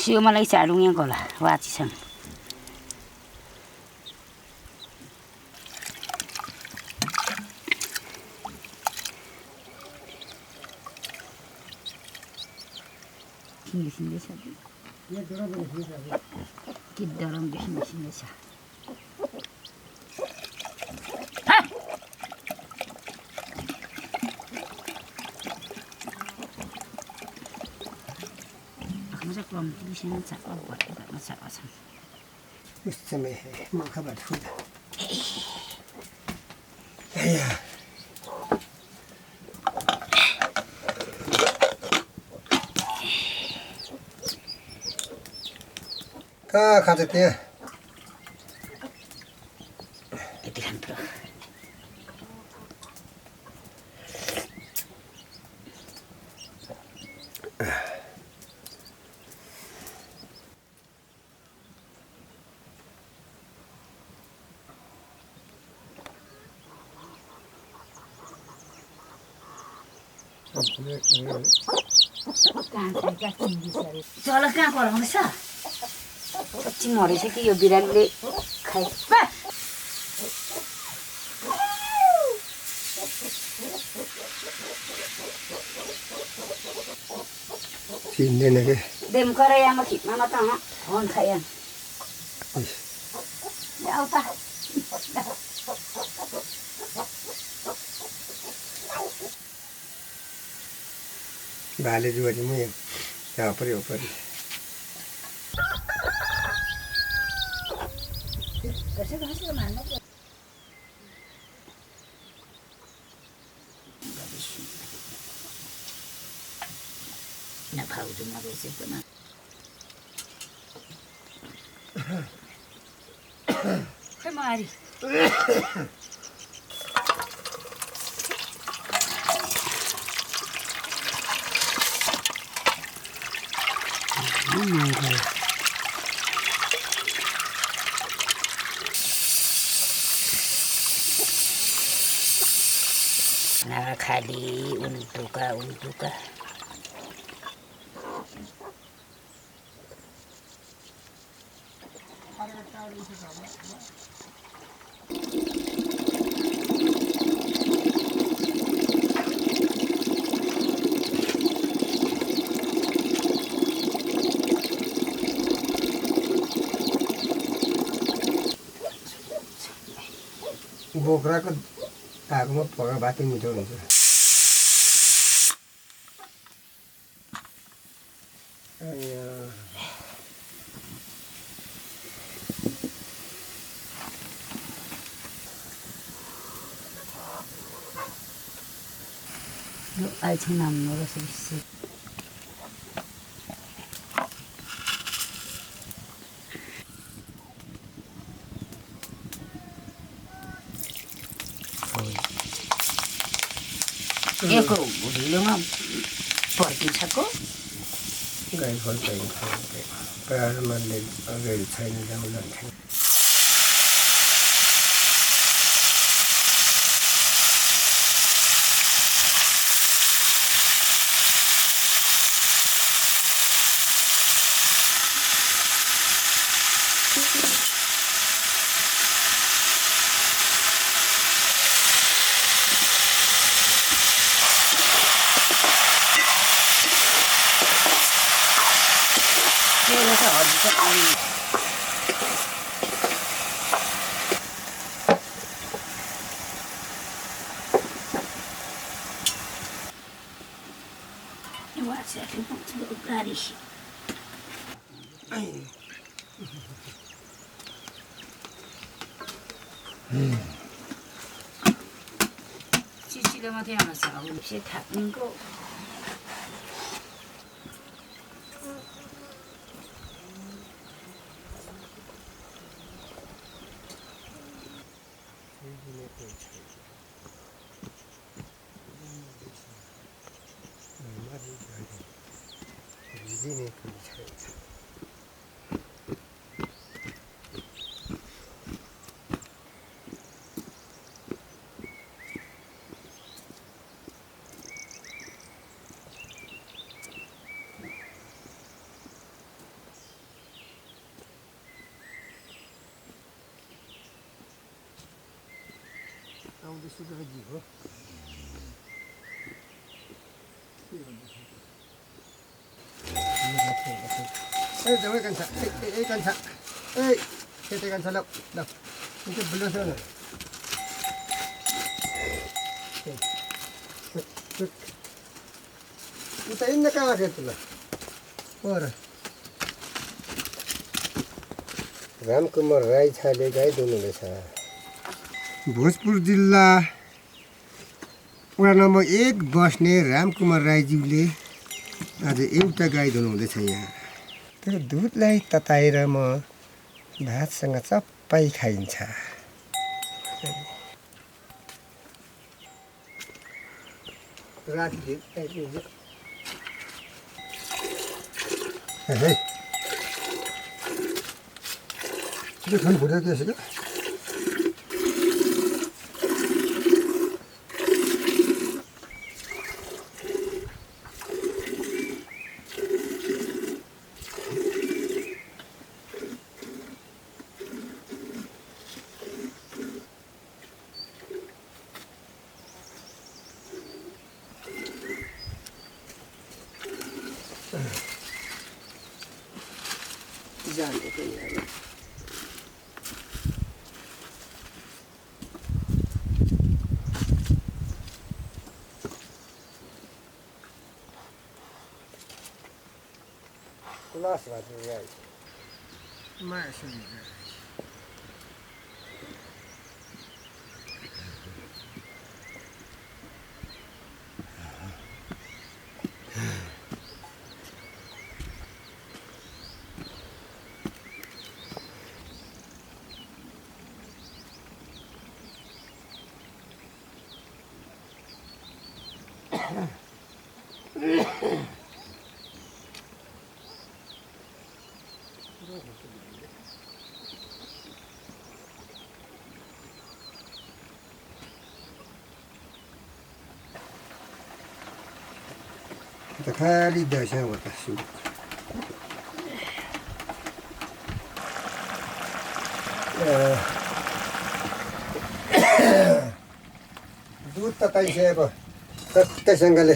siêu mà lấy trả đúng nha còn là và chỉ sang 신기신데 사 기다람 신기신데 사 Con đi xem chặt vào quạt nó chặt vào xong. Xem mày mang khắp bát thôi. Ây da. 가졌대. 애들 안 들어. Soalnya kan orang besar. Kecil mori sih ki yo birangle khai. Sini nih. Dem kore yang makit mama tanga. On khayan. Ya uta. Bale juga ni mungkin. Ya pergi. Kasih mana? Nepal tu nak bersih pun. Kemari. Nah kali untuk. Bokra ko aku mau pakai batu muncul itu. Ayah. 알청남 노릇을 씩. Eko udah pergi sako. Kayak kalau kayak mana agak China jangan kan. 그래서 어디서 와서 그 가리시. 지시가 태어나서 없이 닦는 거. Jangan kansa. Kansa. Kita kansa lap. Lap. Itu belum sana. Kita ini kah ada tu lah. Orang. Ramkumar Rai छाले गाइदिनु रहेछ भोजपुर जिल्ला वडा number 1 बस्ने रामकुमार राईज्यूले आज एउटा गाई दुहुनुहुँदैछ यहाँ त्यो दुधलाई तताएर म भातसँग चप्पै खाइन्छ 이게 전 보내게 하시죠? 이제 안 되겠네. Last one, right? Mais त खाली दर्शन होता शुरू दूध तताइसकेको सत्यसँगले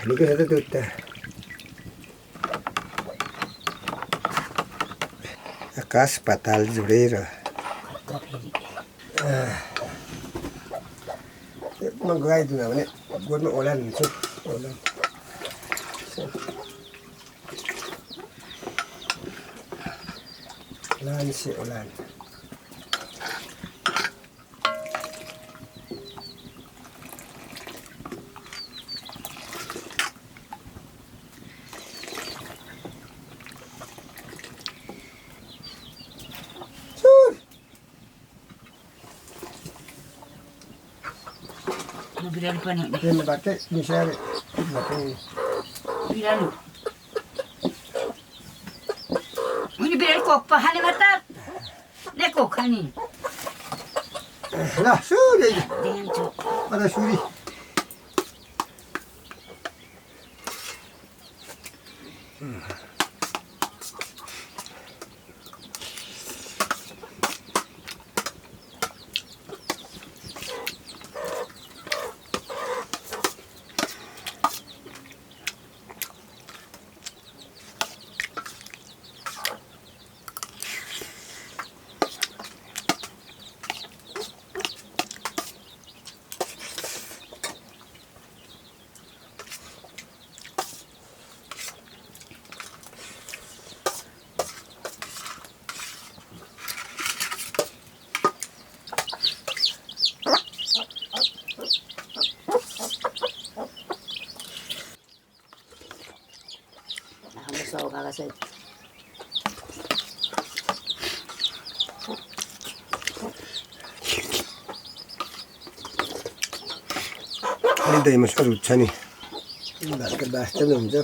निकै छ त दुध त आकाश पाताल जोडेर म गइदिउँ भने गोठमा ओलान हुन्छु लान्छे ओलान बिरालो पनि ट्रेन बाटै मिसाएर बिरालो उनी बिरालो कोक पखाने मात्र ने कोक खाने ल सुरी दिन्छु अरे सुरी saukaga se दहीमा सर हुन्छ नि भातको बास्ता पनि हुन्छ